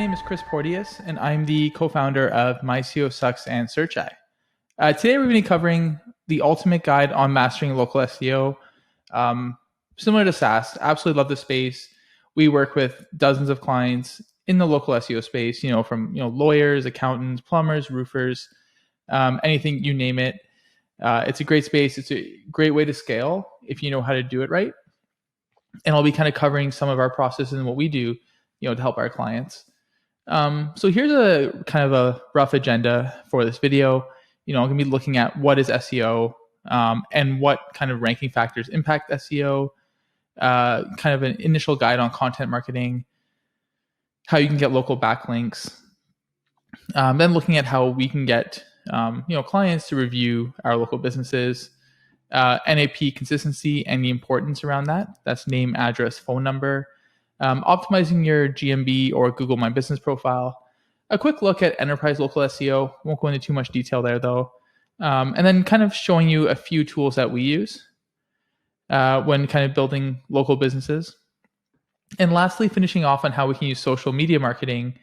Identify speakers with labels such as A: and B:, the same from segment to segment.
A: name is Chris Porteous, and I'm the co-founder of My SEO Sucks and Search Eye. Today, we're going to be covering the ultimate guide on mastering local SEO. Similar to SaaS, absolutely love the space. We work with dozens of clients in the local SEO space, from lawyers, accountants, plumbers, roofers, anything, you name it. It's a great space. It's a great way to scale if you know how to do it right. And I'll be kind of covering some of our processes and what we do, to help our clients. So here's a kind of a rough agenda for this video. I'm going to be looking at what is SEO and what kind of ranking factors impact SEO, kind of an initial guide on content marketing, how you can get local backlinks, then looking at how we can get clients to review our local businesses, NAP consistency and the importance around that. That's name, address, phone number. Optimizing your GMB or Google My Business profile, a quick look at enterprise local SEO. Won't go into too much detail there though. And then kind of showing you a few tools that we use when kind of building local businesses. And lastly, finishing off on how we can use social media marketing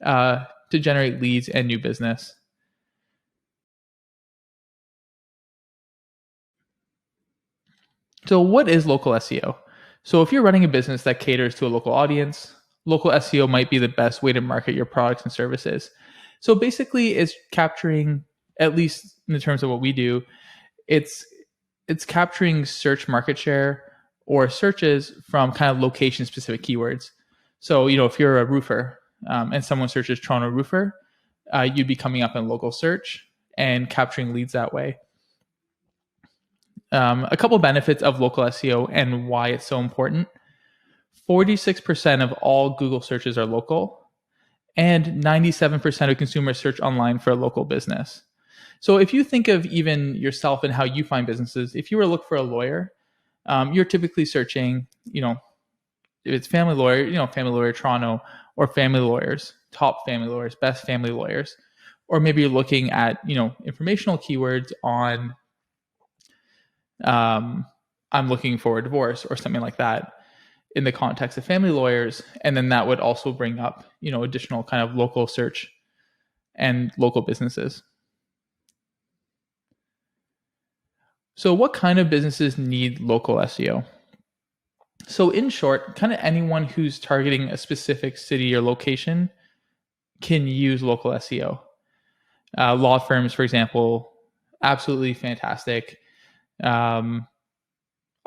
A: to generate leads and new business. So what is local SEO? So if you're running a business that caters to a local audience, local SEO might be the best way to market your products and services. So basically it's capturing, at least in the terms of what we do, it's capturing search market share or searches from kind of location specific keywords. So, if you're a roofer and someone searches Toronto roofer, you'd be coming up in local search and capturing leads that way. A couple benefits of local SEO and why it's so important. 46% of all Google searches are local, and 97% of consumers search online for a local business. So if you think of even yourself and how you find businesses, if you were to look for a lawyer, you're typically searching, if it's family lawyer, family lawyer Toronto, or family lawyers, top family lawyers, best family lawyers, or maybe you're looking at, informational keywords on I'm looking for a divorce or something like that in the context of family lawyers. And then that would also bring up, additional kind of local search and local businesses. So what kind of businesses need local SEO? So in short, kind of anyone who's targeting a specific city or location can use local SEO. Law firms, for example, absolutely fantastic.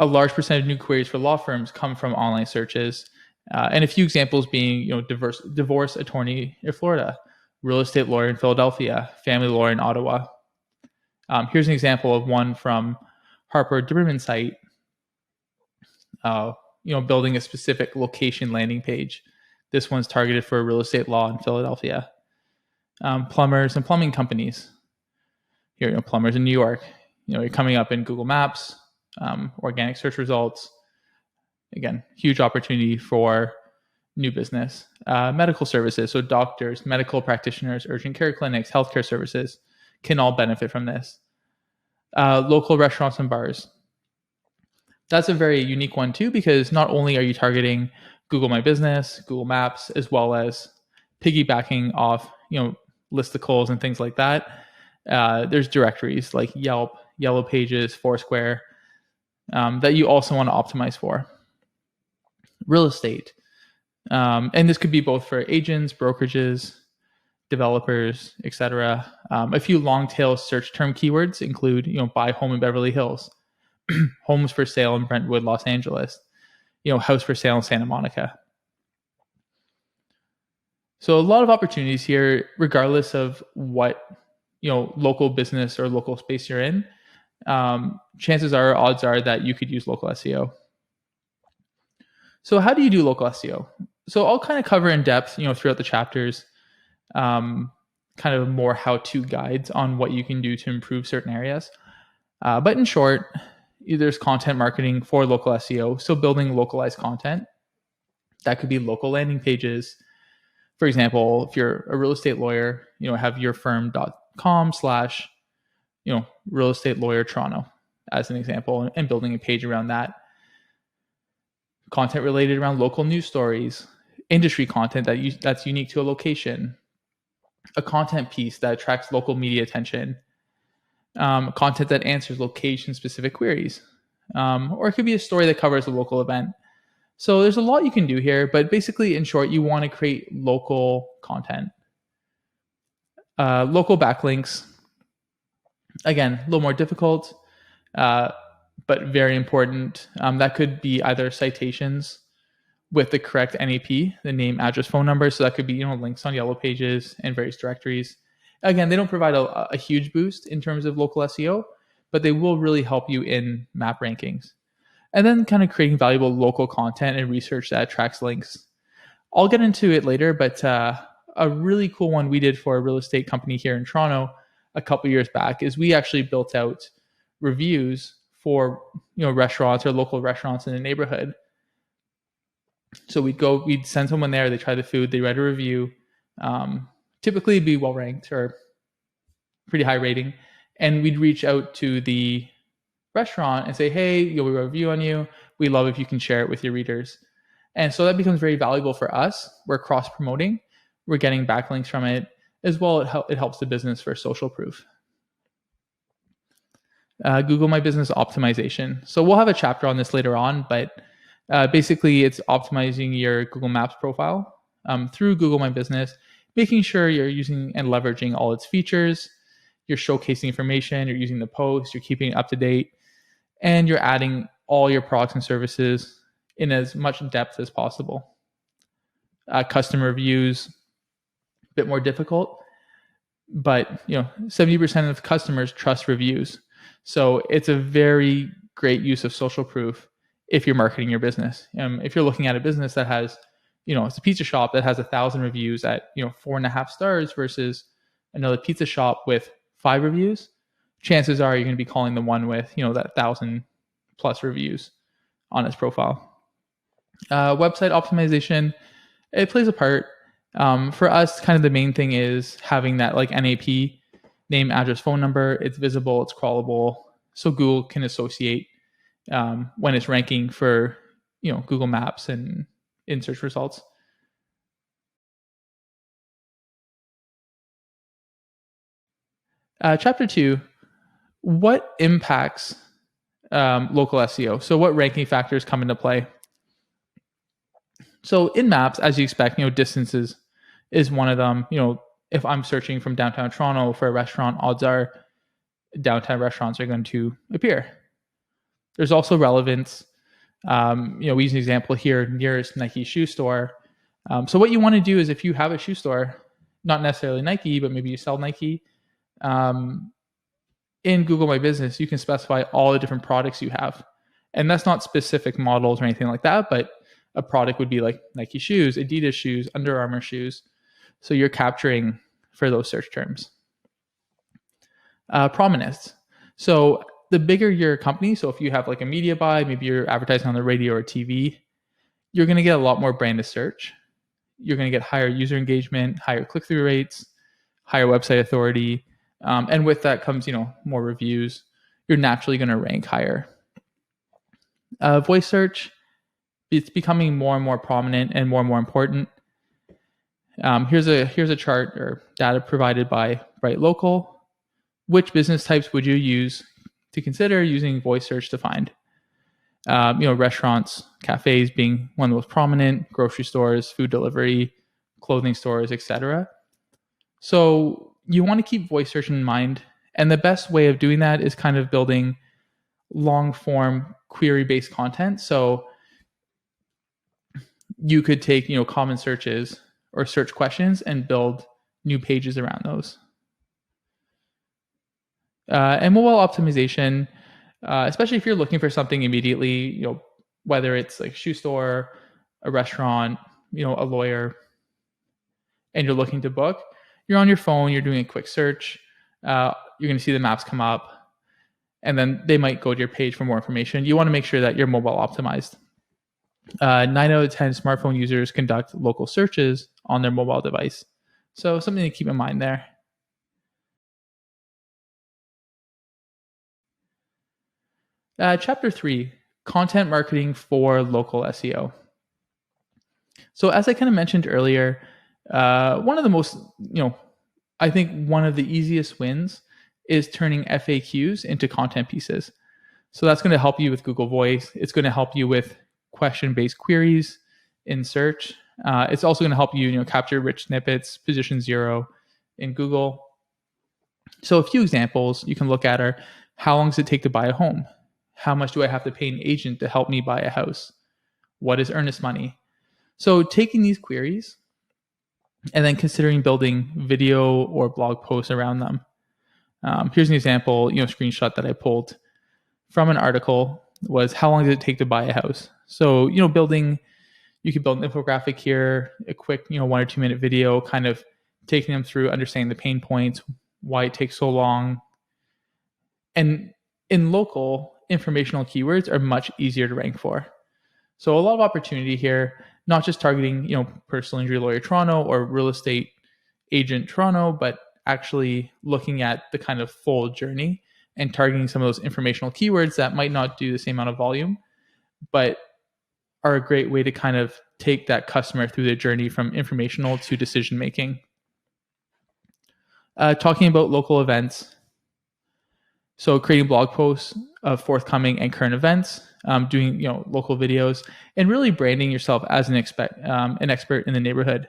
A: A large percentage of new queries for law firms come from online searches. And a few examples being, divorce attorney in Florida, real estate lawyer in Philadelphia, family lawyer in Ottawa. Here's an example of one from Harper Dimmerman site, building a specific location landing page. This one's targeted for real estate law in Philadelphia. Plumbers and plumbing companies. Here, plumbers in New York. You're coming up in Google Maps, organic search results. Again, huge opportunity for new business. Medical services, so doctors, medical practitioners, urgent care clinics, healthcare services can all benefit from this. Local restaurants and bars. That's a very unique one too, because not only are you targeting Google My Business, Google Maps, as well as piggybacking off, listicles and things like that. There's directories like Yelp, Yellow Pages, Foursquare, that you also want to optimize for. Real estate. And this could be both for agents, brokerages, developers, etc. A few long tail search term keywords include, buy home in Beverly Hills, homes for sale in Brentwood, Los Angeles, house for sale in Santa Monica. So a lot of opportunities here, regardless of what, local business or local space you're in. Odds are that you could use local SEO. So how do you do local SEO? So I'll kind of cover in depth, throughout the chapters, kind of more how-to guides on what you can do to improve certain areas. But in short, there's content marketing for local SEO. So building localized content. That could be local landing pages. For example, if you're a real estate lawyer, have yourfirm.com/ real estate lawyer Toronto as an example, and building a page around that. Content related around local news stories, industry content that's unique to a location, a content piece that attracts local media attention, content that answers location-specific queries, or it could be a story that covers a local event. So there's a lot you can do here, but basically, in short, you want to create local content. Local backlinks, again, a little more difficult, but very important. That could be either citations with the correct NAP, the name, address, phone number. So that could be links on yellow pages and various directories. Again, they don't provide a huge boost in terms of local SEO, but they will really help you in map rankings. And then kind of creating valuable local content and research that attracts links. I'll get into it later, but a really cool one we did for a real estate company here in Toronto a couple years back is we actually built out reviews for restaurants or local restaurants in the neighborhood. So we'd send someone there, they try the food, they write a review, typically be well ranked or pretty high rating, and we'd reach out to the restaurant and say, hey, we have a review on you. We love if you can share it with your readers. And so that becomes very valuable for us. We're cross promoting, we're getting backlinks from it as well. It helps the business for social proof. Google My Business optimization. So we'll have a chapter on this later on, but basically it's optimizing your Google Maps profile through Google My Business, making sure you're using and leveraging all its features, you're showcasing information, you're using the posts, you're keeping it up to date, and you're adding all your products and services in as much depth as possible. Customer reviews, a bit more difficult, but 70% of customers trust reviews. So it's a very great use of social proof if you're marketing your business. If you're looking at a business that has, it's a pizza shop that has 1,000 reviews at 4.5 stars versus another pizza shop with 5 reviews, chances are you're going to be calling the one with that 1,000 plus reviews on its profile. Website optimization, it plays a part. For us, kind of the main thing is having that NAP, name, address, phone number. It's visible, it's crawlable, so Google can associate when it's ranking for Google Maps and in search results. Chapter 2, what impacts local SEO? So what ranking factors come into play? So in maps, as you expect, distances is one of them. If I'm searching from downtown Toronto for a restaurant, odds are downtown restaurants are going to appear. There's also relevance. We use an example here, nearest Nike shoe store. So what you want to do is if you have a shoe store, not necessarily Nike, but maybe you sell Nike, in Google My Business, you can specify all the different products you have. And that's not specific models or anything like that, but a product would be like Nike shoes, Adidas shoes, Under Armour shoes. So you're capturing for those search terms. Prominence. So the bigger your company, so if you have a media buy, maybe you're advertising on the radio or TV, you're going to get a lot more brand to search. You're going to get higher user engagement, higher click-through rates, higher website authority. And with that comes, more reviews. You're naturally going to rank higher. Voice search, it's becoming more and more prominent and more important. Here's a chart or data provided by Bright Local. Which business types would you use to consider using voice search to find? Restaurants, cafes being one of the most prominent, grocery stores, food delivery, clothing stores, etc. So you want to keep voice search in mind. And the best way of doing that is kind of building long form query-based content. So you could take, common searches or search questions and build new pages around those. And mobile optimization, especially if you're looking for something immediately, whether it's like a shoe store, a restaurant, a lawyer, and you're looking to book, you're on your phone, you're doing a quick search, you're going to see the maps come up, and then they might go to your page for more information. You want to make sure that you're mobile optimized. 9 out of 10 smartphone users conduct local searches on their mobile device. So something to keep in mind there. Chapter 3, content marketing for local SEO. So as I kind of mentioned earlier, one of the most, I think one of the easiest wins is turning FAQs into content pieces. So that's going to help you with Google Voice. It's going to help you with question-based queries in search. It's also going to help you, capture rich snippets, position 0 in Google. So a few examples you can look at are: how long does it take to buy a home? How much do I have to pay an agent to help me buy a house? What is earnest money? So taking these queries and then considering building video or blog posts around them. Here's an example, screenshot that I pulled from an article was: how long did it take to buy a house? So, you could build an infographic here, a quick, 1 or 2 minute video, kind of taking them through understanding the pain points, why it takes so long. And in local, informational keywords are much easier to rank for. So a lot of opportunity here, not just targeting, personal injury lawyer Toronto or real estate agent Toronto, but actually looking at the kind of full journey and targeting some of those informational keywords that might not do the same amount of volume, but are a great way to kind of take that customer through the journey from informational to decision making. Talking about local events. So creating blog posts of forthcoming and current events, doing local videos, and really branding yourself as an expert in the neighborhood.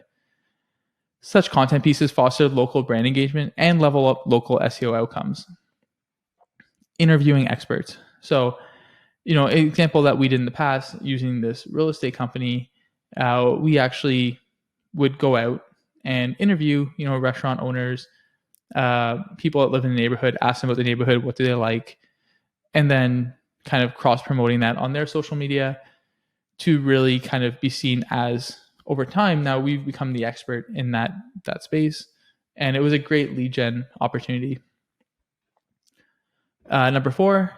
A: Such content pieces foster local brand engagement and level up local SEO outcomes. Interviewing experts. So, an example that we did in the past using this real estate company, we actually would go out and interview, restaurant owners, people that live in the neighborhood, ask them about the neighborhood, what do they like, and then kind of cross-promoting that on their social media to really kind of be seen as, over time, now we've become the expert in that space. And it was a great lead gen opportunity. Number 4,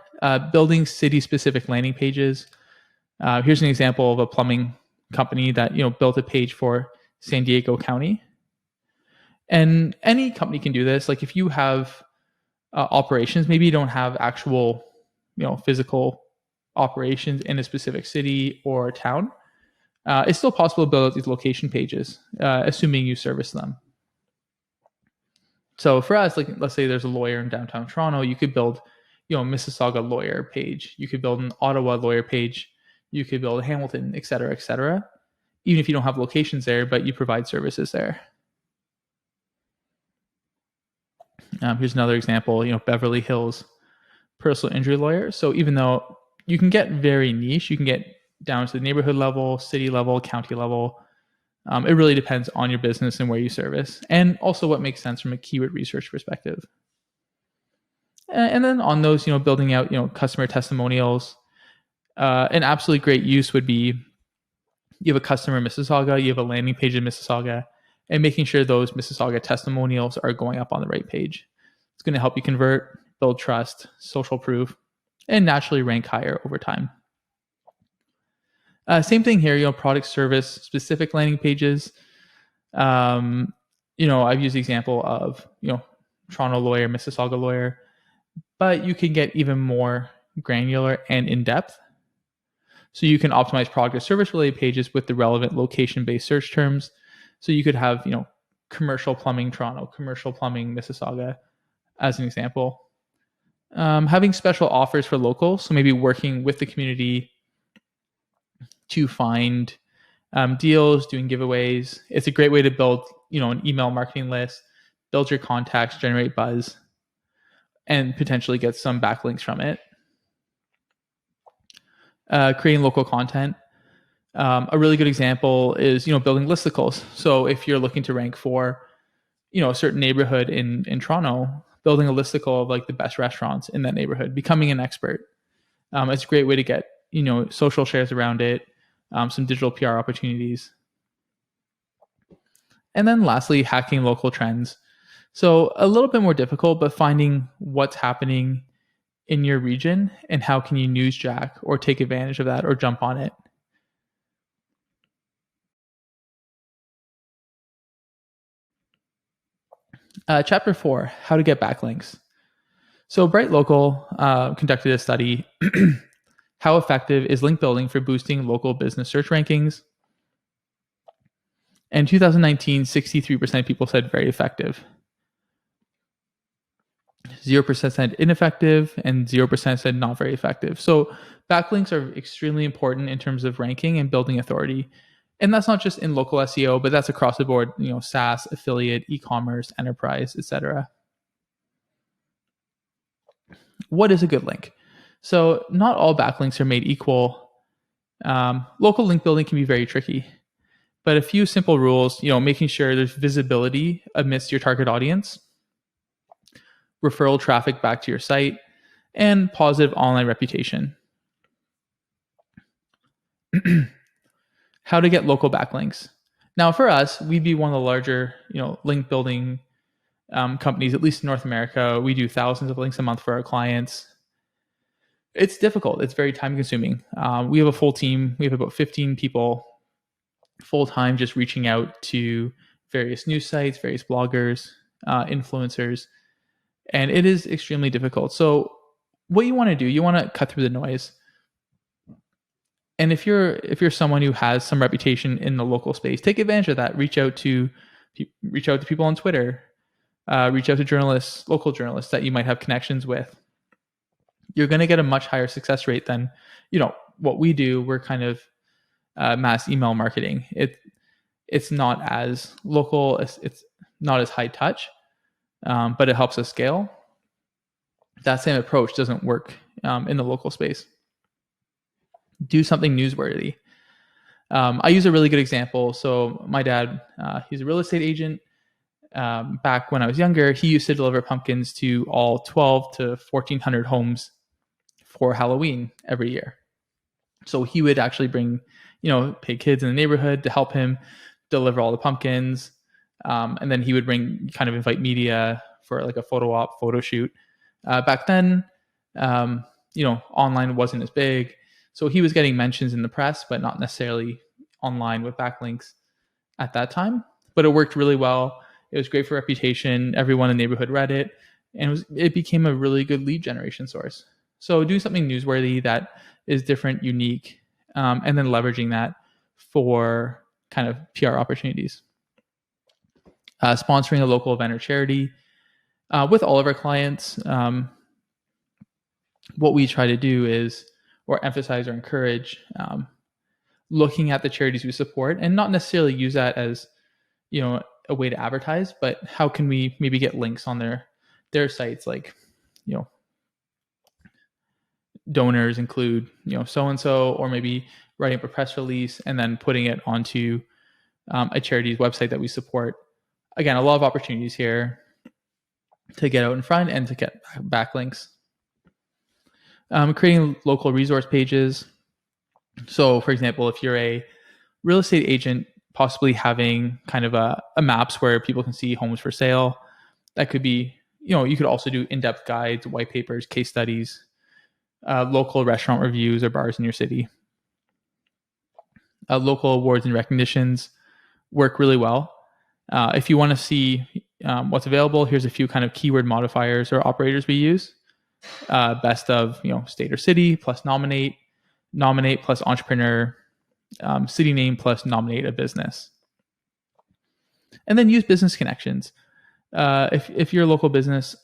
A: building city-specific landing pages. Here's an example of a plumbing company that built a page for San Diego County. And any company can do this. Like if you have operations, maybe you don't have actual, physical operations in a specific city or town. It's still possible to build these location pages, assuming you service them. So for us, like let's say there's a lawyer in downtown Toronto, you could build, Mississauga lawyer page. You could build an Ottawa lawyer page. You could build Hamilton, et cetera, et cetera. Even if you don't have locations there, but you provide services there. Here's another example, Beverly Hills personal injury lawyer. So even though you can get very niche, you can get down to the neighborhood level, city level, county level. It really depends on your business and where you service, and also what makes sense from a keyword research perspective. And then on those, building out, customer testimonials. An absolutely great use would be you have a customer in Mississauga, you have a landing page in Mississauga, and making sure those Mississauga testimonials are going up on the right page. It's going to help you convert, build trust, social proof, and naturally rank higher over time. Same thing here, product service specific landing pages. I've used the example of, Toronto lawyer, Mississauga lawyer, but you can get even more granular and in-depth. So you can optimize product or service related pages with the relevant location-based search terms. So you could have, commercial plumbing Toronto, commercial plumbing Mississauga as an example. Having special offers for locals. So maybe working with the community to find deals, doing giveaways. It's a great way to build, an email marketing list, build your contacts, generate buzz, and potentially get some backlinks from it. Creating local content. A really good example is, building listicles. So if you're looking to rank for, a certain neighborhood in Toronto, building a listicle of like the best restaurants in that neighborhood, becoming an expert. It's a great way to get, social shares around it, some digital PR opportunities. And then lastly, hacking local trends. So a little bit more difficult, but finding what's happening in your region and how can you newsjack or take advantage of that or jump on it. Chapter 4, how to get backlinks. So Bright Local conducted a study, how effective is link building for boosting local business search rankings? In 2019, 63% of people said very effective. 0% said ineffective, and 0% said not very effective. So backlinks are extremely important in terms of ranking and building authority. And that's not just in local SEO, but that's across the board, SaaS, affiliate, e-commerce, enterprise, etc. What is a good link? So not all backlinks are made equal. Local link building can be very tricky, but a few simple rules, making sure there's visibility amidst your target audience, referral traffic back to your site, and positive online reputation. How to get local backlinks. Now, for us, we'd be one of the larger, link building companies, at least in North America. We do thousands of links a month for our clients. It's difficult. It's very time consuming. We have a full team. We have about 15 people full time just reaching out to various news sites, various bloggers, influencers, and it is extremely difficult. So what you want to do, you want to cut through the noise. And if you're someone who has some reputation in the local space, take advantage of that. Reach out to people on Twitter. Reach out to journalists, local journalists that you might have connections with. You're going to get a much higher success rate than what we do. We're kind of mass email marketing. It's not as local. It's not as high touch, but it helps us scale. That same approach doesn't work in the local space. Do something newsworthy. I use a really good example. So my dad, he's a real estate agent. Back when I was younger, he used to deliver pumpkins to all 12 to 1,400 homes for Halloween every year. So he would actually bring, pay kids in the neighborhood to help him deliver all the pumpkins. And then he would invite media for like a photo shoot. Back then, online wasn't as big. So he was getting mentions in the press, but not necessarily online with backlinks at that time. But it worked really well. It was great for reputation. Everyone in the neighborhood read it, and it became a really good lead generation source. So do something newsworthy that is different, unique, and then leveraging that for kind of PR opportunities. Sponsoring a local event or charity. With all of our clients, what we try to do is, or emphasize or encourage, looking at the charities we support and not necessarily use that as, a way to advertise, but how can we maybe get links on their sites, like, donors include, so-and-so, or maybe writing up a press release and then putting it onto a charity's website that we support. Again, a lot of opportunities here to get out in front and to get backlinks. Creating local resource pages. So for example, if you're a real estate agent, possibly having kind of a maps where people can see homes for sale. That could be, you could also do in-depth guides, white papers, case studies, local restaurant reviews or bars in your city. Local awards and recognitions work really well. If you want to see what's available, here's a few kind of keyword modifiers or operators we use. Best of, state or city plus nominate plus entrepreneur, city name plus nominate a business. And then use business connections. If you're a local business,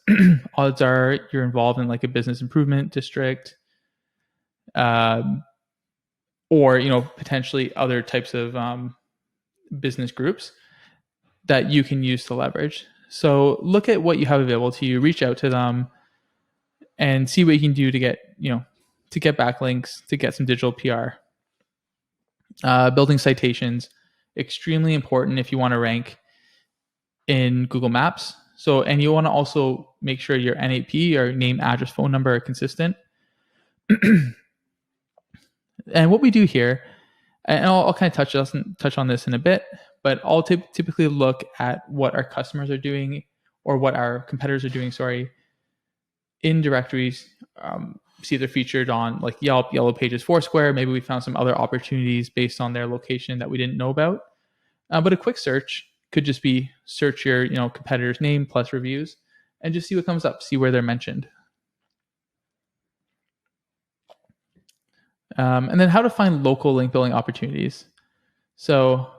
A: odds are you're involved in like a business improvement district, or potentially other types of business groups that you can use to leverage. So look at what you have available to you, reach out to them, and see what you can do to get backlinks, to get some digital PR. Building citations, extremely important if you want to rank in Google Maps. So, and you want to also make sure your NAP, or name, address, phone number, are consistent. And what we do here, and I'll kind of touch on this in a bit, but I'll typically look at what our customers are doing or what our competitors are doing, in directories. See if they're featured on like Yelp, Yellow Pages, Foursquare. Maybe we found some other opportunities based on their location that we didn't know about. But a quick search could just be search your competitor's name plus reviews and just see what comes up, see where they're mentioned. And then how to find local link building opportunities. So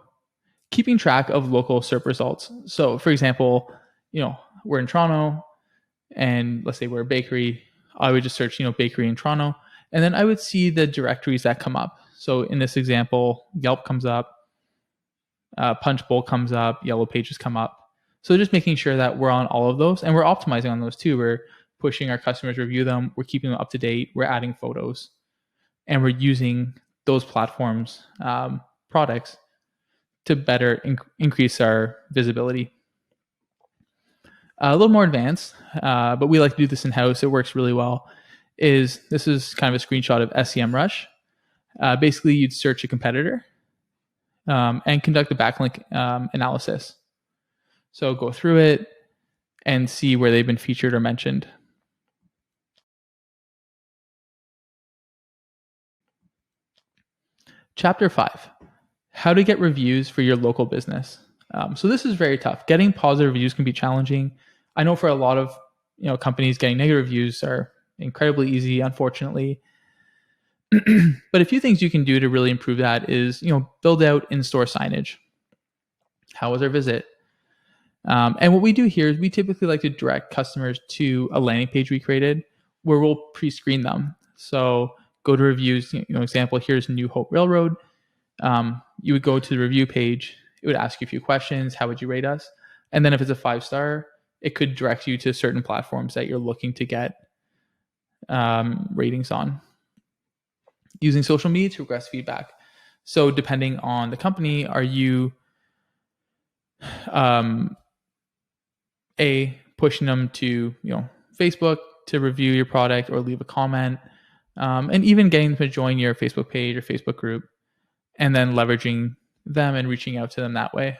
A: keeping track of local SERP results. So for example, we're in Toronto, and let's say we're a bakery. I would just search, bakery in Toronto, and then I would see the directories that come up. So in this example, Yelp comes up, Punchbowl comes up, Yellow Pages come up. So just making sure that we're on all of those, and we're optimizing on those too. We're pushing our customers review them. We're keeping them up to date. We're adding photos, and we're using those platforms, products, to better increase our visibility. A little more advanced, but we like to do this in-house. It works really well. This is kind of a screenshot of SEMrush. Basically, you'd search a competitor and conduct a backlink analysis. So go through it and see where they've been featured or mentioned. Chapter 5, how to get reviews for your local business. So this is very tough. Getting positive reviews can be challenging. I know for a lot of companies, getting negative reviews are incredibly easy, unfortunately. But a few things you can do to really improve that is build out in-store signage. How was our visit? And what we do here is we typically like to direct customers to a landing page we created where we'll pre-screen them. So go to reviews. Example, here's New Hope Railroad. You would go to the review page. It would ask you a few questions. How would you rate us? And then if it's a 5-star, it could direct you to certain platforms that you're looking to get ratings on. Using social media to request feedback. So depending on the company, are you pushing them to Facebook to review your product or leave a comment, and even getting them to join your Facebook page or Facebook group, and then leveraging them and reaching out to them that way.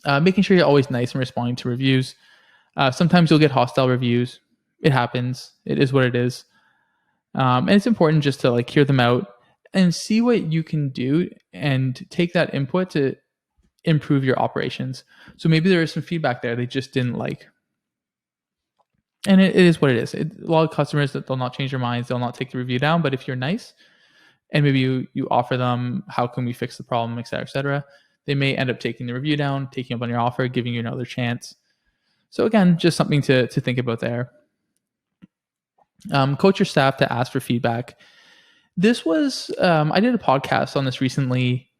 A: Making sure you're always nice and responding to reviews. Sometimes you'll get hostile reviews. It happens. It is what it is. And it's important just to hear them out and see what you can do and take that input to improve your operations. So maybe there is some feedback there they just didn't like. And it is what it is. A lot of customers, that they'll not change their minds. They'll not take the review down. But if you're nice and maybe you offer them, how can we fix the problem, et cetera, they may end up taking the review down, taking up on your offer, giving you another chance. So again, just something to think about there. Coach your staff to ask for feedback. This was, I did a podcast on this recently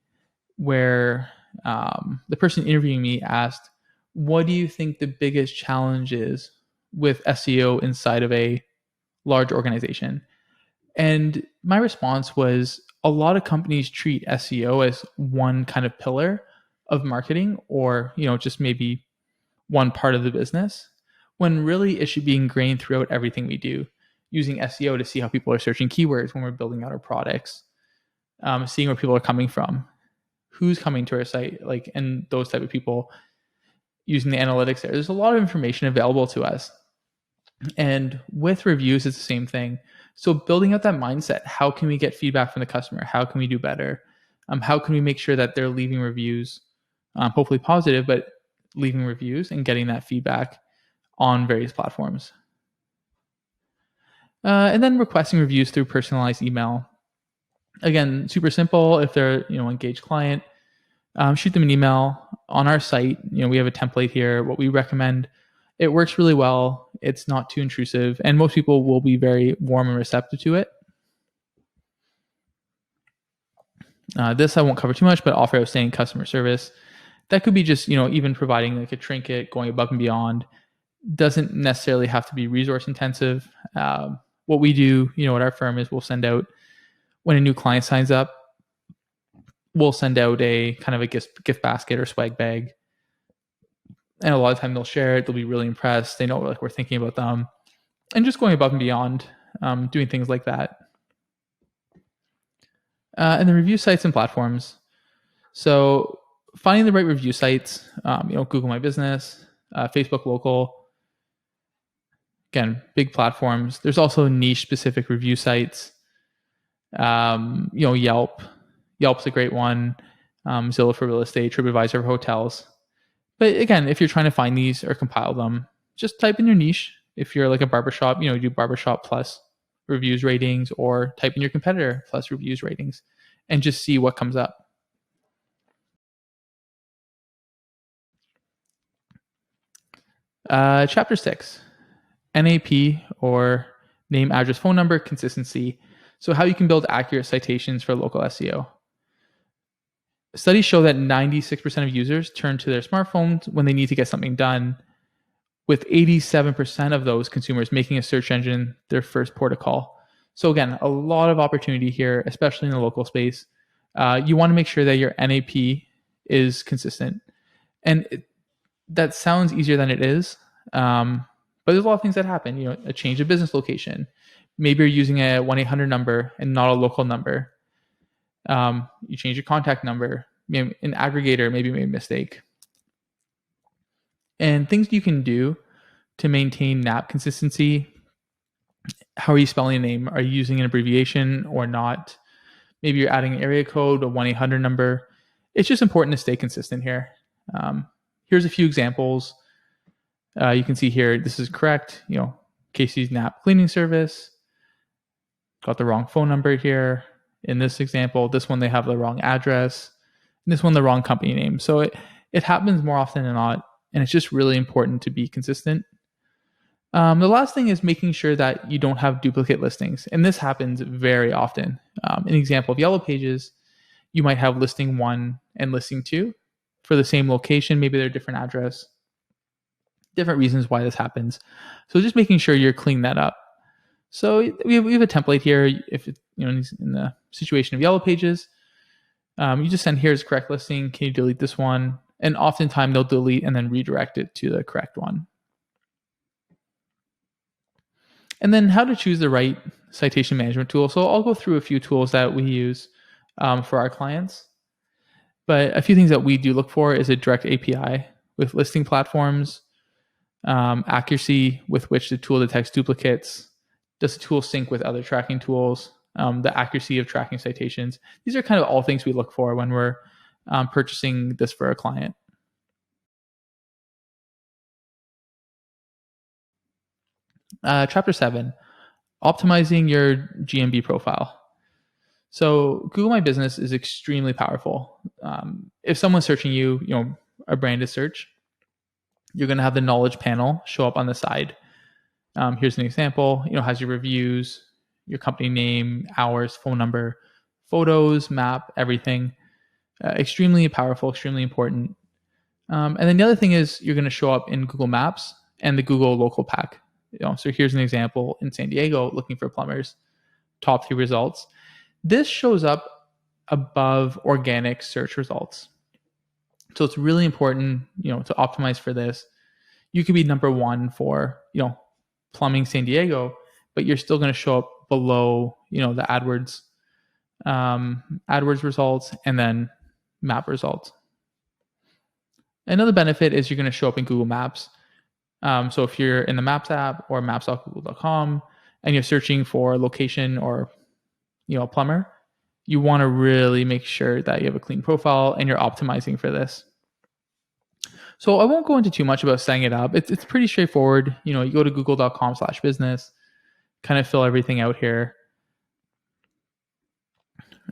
A: where the person interviewing me asked, what do you think the biggest challenge is with SEO inside of a large organization? And my response was, a lot of companies treat SEO as one kind of pillar of marketing, or just maybe one part of the business, when really it should be ingrained throughout everything we do. Using SEO to see how people are searching keywords when we're building out our products, seeing where people are coming from, who's coming to our site, and those type of people, using the analytics there. There's a lot of information available to us. And with reviews, it's the same thing. So building out that mindset, how can we get feedback from the customer? How can we do better? How can we make sure that they're leaving reviews, hopefully positive, but leaving reviews and getting that feedback on various platforms. And then requesting reviews through personalized email. Again, super simple. If they're engaged client, shoot them an email on our site. We have a template here. What we recommend, it works really well. It's not too intrusive, and most people will be very warm and receptive to it. This I won't cover too much, but offer outstanding customer service. That could be just even providing a trinket, going above and beyond. Doesn't necessarily have to be resource intensive. What we do, at our firm is we'll send out, when a new client signs up, we'll send out a kind of a gift basket or swag bag. And a lot of time they'll share it. They'll be really impressed. They know we're thinking about them, and just going above and beyond, doing things like that. And the review sites and platforms. So finding the right review sites, Google My Business, Facebook Local. Again, big platforms. There's also niche specific review sites. Yelp. Yelp's a great one. Zillow for real estate, TripAdvisor for hotels. But again, if you're trying to find these or compile them, just type in your niche. If you're like a barbershop, do barbershop plus reviews ratings, or type in your competitor plus reviews ratings, and just see what comes up. Chapter 6, NAP, or name, address, phone number, consistency. So how you can build accurate citations for local SEO. Studies show that 96% of users turn to their smartphones when they need to get something done, with 87% of those consumers making a search engine their first port of call. So again, a lot of opportunity here, especially in the local space. You want to make sure that your NAP is consistent. And that sounds easier than it is. But there's a lot of things that happen. You know, a change of business location. Maybe you're using a 1-800 number and not a local number. You change your contact number. Maybe an aggregator maybe made a mistake. And things you can do to maintain NAP consistency. How are you spelling a name? Are you using an abbreviation or not? Maybe you're adding an area code, a 1-800 number. It's just important to stay consistent here. Here's a few examples. You can see here, this is correct. You know, Casey's NAP cleaning service. Got the wrong phone number here. In this example, this one, they have the wrong address. And this one, the wrong company name. So it happens more often than not. And it's just really important to be consistent. The last thing is making sure that you don't have duplicate listings. And this happens very often. An example of Yellow Pages, you might have listing 1 and listing 2 for the same location. Maybe they're a different address. Different reasons why this happens. So just making sure you're cleaning that up. So we have a template here. If it, you know, in the situation of Yellow Pages, you just send here's correct listing. Can you delete this one? And oftentimes they'll delete and then redirect it to the correct one. And then how to choose the right citation management tool. So I'll go through a few tools that we use for our clients. But a few things that we do look for is a direct API with listing platforms, accuracy with which the tool detects duplicates. Does the tool sync with other tracking tools? The accuracy of tracking citations. These are kind of all things we look for when we're purchasing this for a client. Chapter 7, optimizing your GMB profile. So Google My Business is extremely powerful. If someone's searching you, you know, a branded search, you're going to have the knowledge panel show up on the side. Here's an example. You know, has your reviews, your company name, hours, phone number, photos, map, everything. Extremely powerful, extremely important. And then the other thing is you're going to show up in Google Maps and the Google Local Pack. You know, so here's an example in San Diego looking for plumbers. Top 3 results. This shows up above organic search results. So it's really important, you know, to optimize for this. You could be number 1 for, you know, plumbing San Diego, but you're still going to show up below, you know, the AdWords results and then map results. Another benefit is you're going to show up in Google Maps. So if you're in the Maps app or maps.google.com and you're searching for a location or, you know, a plumber, you want to really make sure that you have a clean profile and you're optimizing for this. So I won't go into too much about setting it up. It's pretty straightforward. You know, you go to google.com/business, kind of fill everything out here.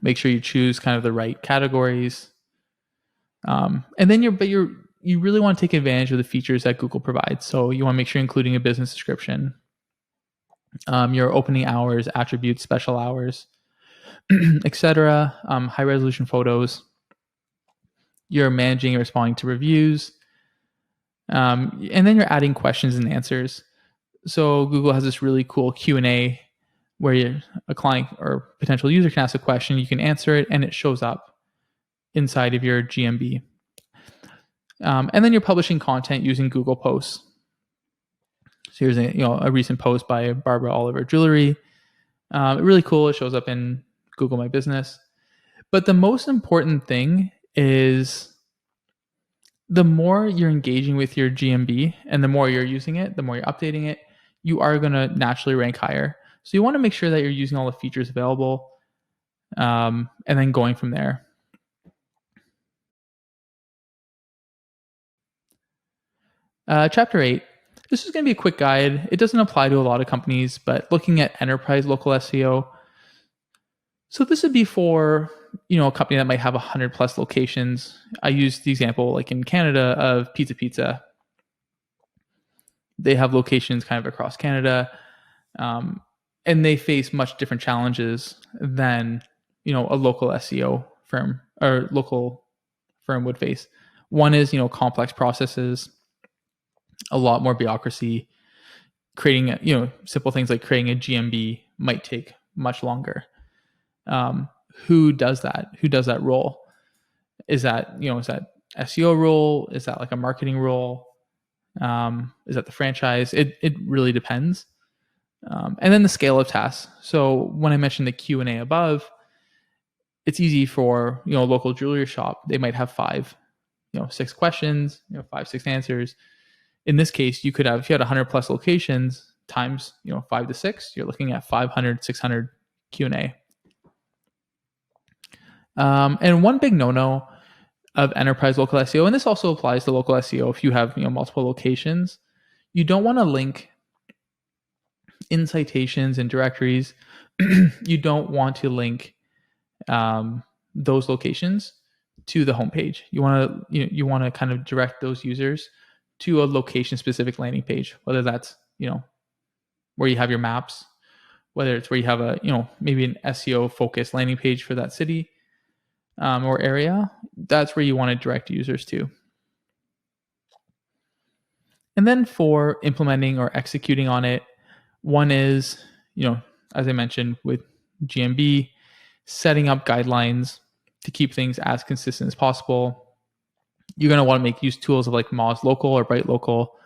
A: Make sure you choose kind of the right categories. And then you really want to take advantage of the features that Google provides. So you want to make sure you're including a business description, your opening hours, attributes, special hours, etc. High resolution photos. You're managing and responding to reviews. And then you're adding questions and answers. So Google has this really cool Q&A where a client or potential user can ask a question, you can answer it, and it shows up inside of your GMB. And then you're publishing content using Google Posts. So here's a recent post by Barbara Oliver Jewelry. Really cool. It shows up in Google My Business. But the most important thing is the more you're engaging with your GMB and the more you're using it, the more you're updating it, you are going to naturally rank higher. So you want to make sure that you're using all the features available and then going from there. Chapter 8. This is going to be a quick guide. It doesn't apply to a lot of companies, but looking at enterprise local SEO. So this would be for, a company that might have 100 plus locations. I used the example like in Canada of Pizza Pizza. They have locations kind of across Canada, and they face much different challenges than a local SEO firm or local firm would face. One is complex processes, a lot more bureaucracy. Creating simple things like creating a GMB might take much longer. Who does that? Who does that role? Is that SEO role? Is that like a marketing role? Is that the franchise? It really depends. And then the scale of tasks. So when I mentioned the Q&A above, it's easy for a local jewelry shop. They might have 6 questions, 5, 6 answers. In this case, you could have, if you had 100 plus locations times 5 to 6, you're looking at 500, 600 Q&A. And one big no-no of enterprise local SEO, and this also applies to local SEO if you have multiple locations, you don't want to link in citations and directories. You don't want to link those locations to the homepage. You want to kind of direct those users to a location specific landing page, whether that's where you have your maps, whether it's where you have a maybe an SEO focused landing page for that city or area. That's where you want to direct users to. And then for implementing or executing on it, one is, as I mentioned with GMB, setting up guidelines to keep things as consistent as possible. You're going to want to use tools of like Moz Local or Bright Local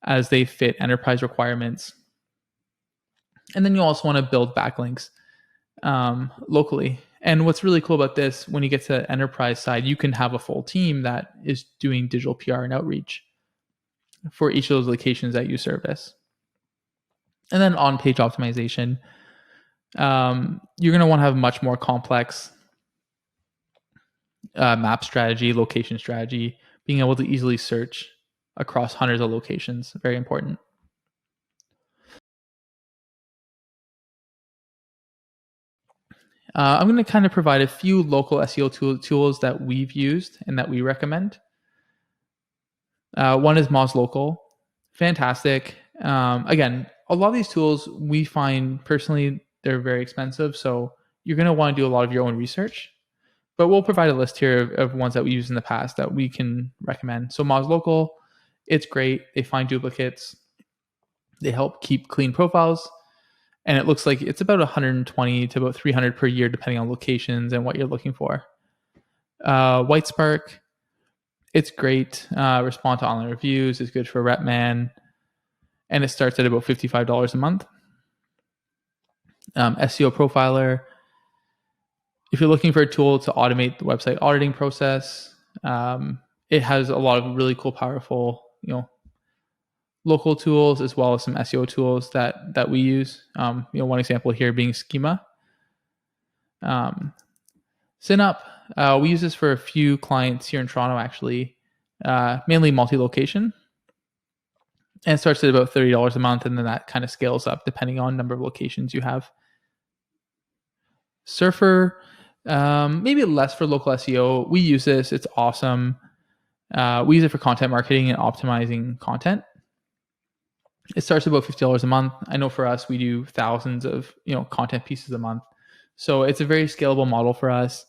A: as they fit enterprise requirements. And then you also want to build backlinks locally. And what's really cool about this, when you get to the enterprise side, you can have a full team that is doing digital PR and outreach for each of those locations that you service. And then on-page optimization, you're going to want to have much more complex map strategy, location strategy, being able to easily search across hundreds of locations. Very important. I'm going to kind of provide a few local SEO tools that we've used and that we recommend. One is Moz Local. Fantastic. Again, a lot of these tools we find personally, they're very expensive. So you're going to want to do a lot of your own research. But we'll provide a list here of ones that we used in the past that we can recommend. So Moz Local, it's great. They find duplicates. They help keep clean profiles. And it looks like it's about 120 to about 300 per year, depending on locations and what you're looking for. White Spark, it's great. Respond to online reviews. It's good for Repman. And it starts at about $55 a month. SEO Profiler, if you're looking for a tool to automate the website auditing process, it has a lot of really cool, powerful, local tools as well as some SEO tools that we use. One example here being Schema. SynUp, we use this for a few clients here in Toronto, actually, mainly multi-location. And it starts at about $30 a month, and then that kind of scales up depending on number of locations you have. Surfer, maybe less for local SEO. We use this. It's awesome. We use it for content marketing and optimizing content. It starts at about $50 a month. I know for us, we do thousands of content pieces a month. So it's a very scalable model for us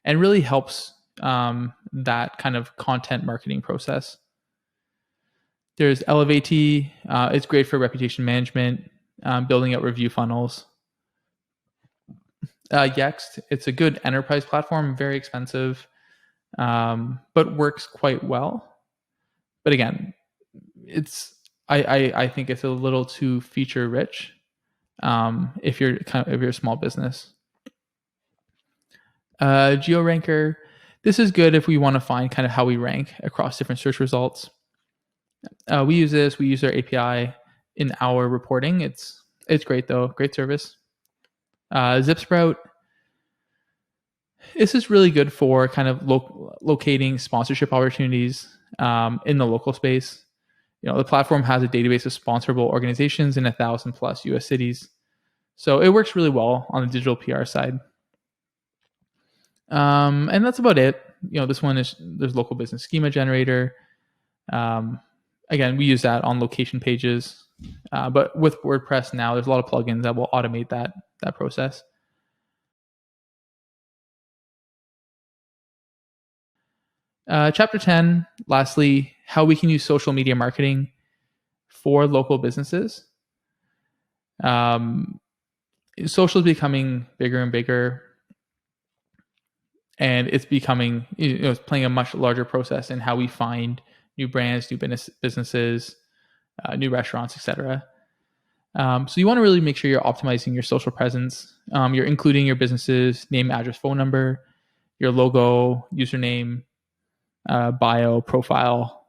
A: and really helps that kind of content marketing process. There's Elevate. It's great for reputation management, building out review funnels. Yext, it's a good enterprise platform, very expensive, but works quite well. But again, I think it's a little too feature rich if you're a small business. GeoRanker, this is good if we want to find kind of how we rank across different search results. We use this. We use their API in our reporting. It's great though. Great service. ZipSprout. This is really good for kind of locating sponsorship opportunities in the local space. The platform has a database of sponsorable organizations in 1,000 plus US cities. So it works really well on the digital PR side. And that's about it. This one there's local business schema generator. Again, we use that on location pages, but with WordPress now, there's a lot of plugins that will automate that process. Chapter 10, lastly, how we can use social media marketing for local businesses. Social is becoming bigger and bigger, and it's becoming, it's playing a much larger process in how we find new brands, new businesses, new restaurants, etc. So you want to really make sure you're optimizing your social presence. You're including your business's name, address, phone number, your logo, username, bio, profile,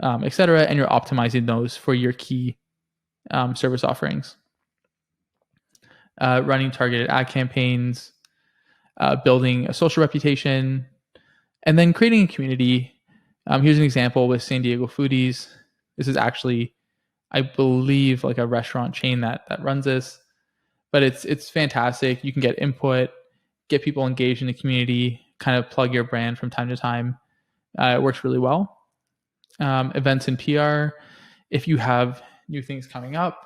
A: etc., and you're optimizing those for your key service offerings. Running targeted ad campaigns, building a social reputation, and then creating a community. Here's an example with San Diego Foodies. This is actually, I believe, like a restaurant chain that runs this, but it's fantastic. You can get input, get people engaged in the community, kind of plug your brand from time to time. It works really well. Events and PR. If you have new things coming up,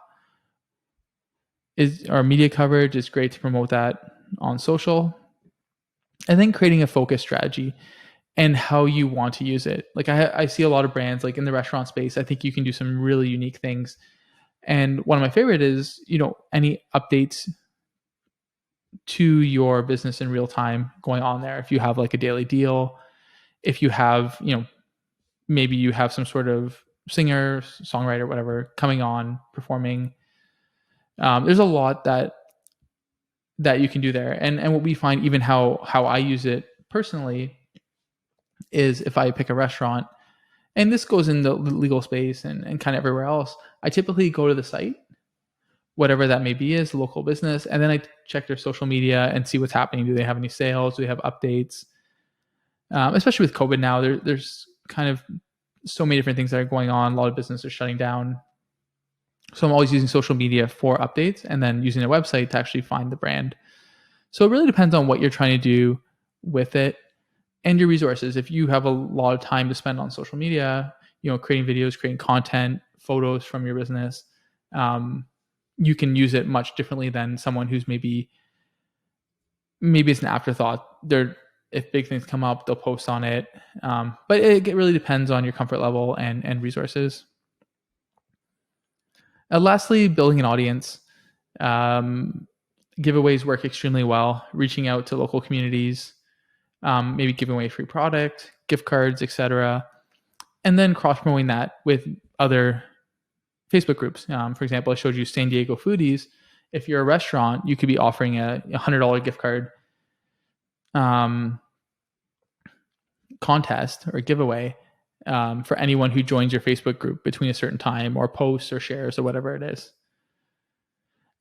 A: our media coverage is great to promote that on social. And then creating a focus strategy and how you want to use it. Like I see a lot of brands like in the restaurant space. I think you can do some really unique things. And one of my favorite is, any updates to your business in real time going on there. If you have like a daily deal, if you have, maybe you have some sort of singer, songwriter, whatever, coming on, performing. There's a lot that you can do there. And what we find, even how I use it personally, is if I pick a restaurant, and this goes in the legal space and kind of everywhere else, I typically go to the site, whatever that may be, is local business, and then I check their social media and see what's happening. Do they have any sales? Do they have updates? Especially with COVID now, there's kind of so many different things that are going on. A lot of businesses are shutting down. So I'm always using social media for updates and then using a website to actually find the brand. So it really depends on what you're trying to do with it and your resources. If you have a lot of time to spend on social media, creating videos, creating content, photos from your business, you can use it much differently than someone who's maybe it's an afterthought. If big things come up, they'll post on it. But it really depends on your comfort level and resources. Lastly, building an audience. Giveaways work extremely well. Reaching out to local communities, maybe giving away free product, gift cards, etc. And then cross-promoting that with other Facebook groups. For example, I showed you San Diego Foodies. If you're a restaurant, you could be offering a $100 gift card contest or giveaway for anyone who joins your Facebook group between a certain time, or posts or shares or whatever it is.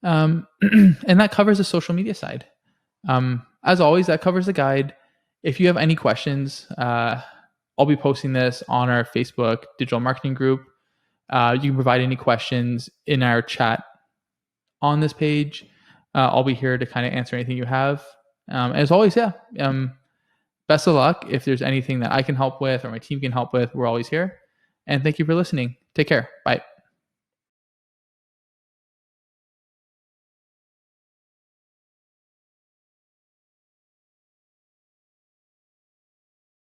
A: And that covers the social media side. As always, that covers the guide. If you have any questions, I'll be posting this on our Facebook digital marketing group. You can provide any questions in our chat on this page. I'll be here to kind of answer anything you have. As always, best of luck. If there's anything that I can help with or my team can help with, we're always here. And thank you for listening. Take care. Bye.